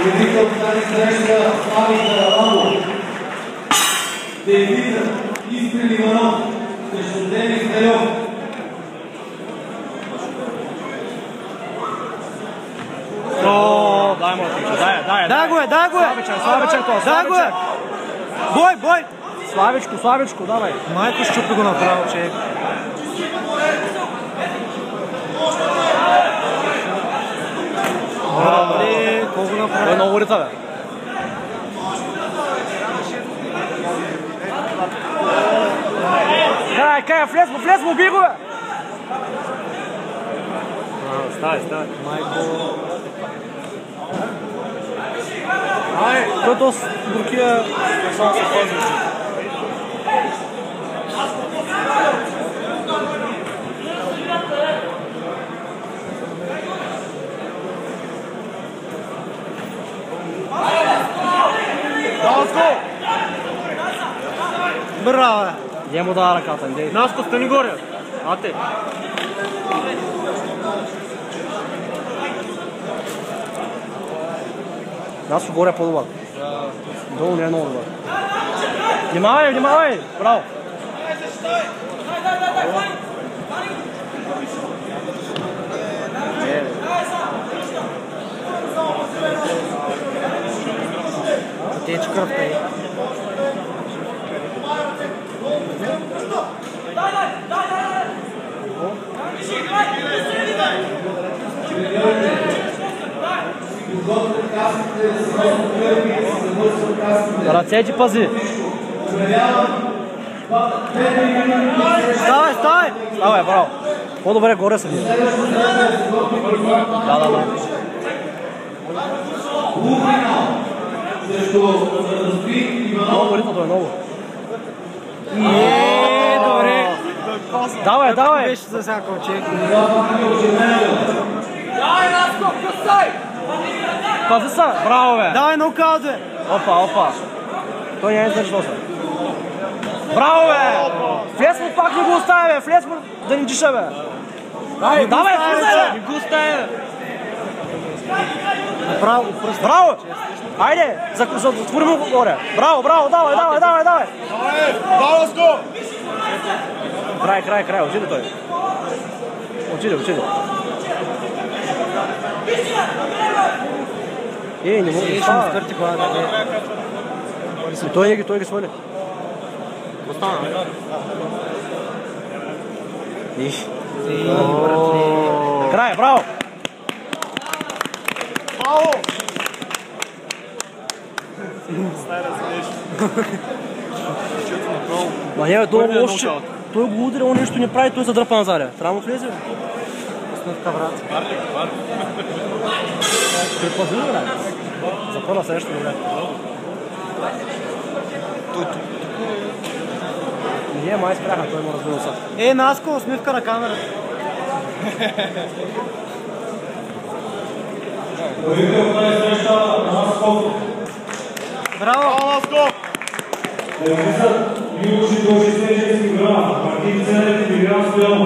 Победител в тази среща Слави Караванов. Дебютът Искрен Иванов срещу Денис Телев. Дай му отича, дай го е! Славичен това, дай го е! Бой! Славичко, давай. Майко щупи го направо, че колко направи? Е много рита, бе. Кай, влез му, би го, бе! Ставай. Майко... Който с Буркия само се пази. Браво! Не му дава ръката, не. Наско, стани горе! Ате! Наско горе е по-добър. Долу не е много добър. Внимавай! Браво! Тече кръвта е. Ръце ти пази! Ставай! Ставай, браво! По-добре горе са. Да. Много ритното е, много. Добре! Давай! Беше за всяко очек. Пази са! Браво, бе! Давай нокаут, бе! Опа! Той не е издържал се. Браво, бе! Влез му, пак не го оставя, бе! Влез му да ни диша, бе! Давай, влизай, бе! Не го оставя, бе! Направо, браво! Айде, затвори му горе! Браво, давай! Браво, Ско! Край, отиде той. Отиде. Не мога да става. Скърти главата, бе. Той ги свали. Остана, бе. Иш. Край, браво! Ма не, бе, той е лош, че той го удря, он нещо не прави, той задръпа назаря. Трябва му влезе, бе. Смътка, брат. Предпазли, бе, за първа среща, бе. Не, май спряха, той му разбил са. Наско, усмивка на камерата. Браво! Наско! Юрий Дождь, Сергей Сигуров, Мартин Церев, Мигран Стоянов.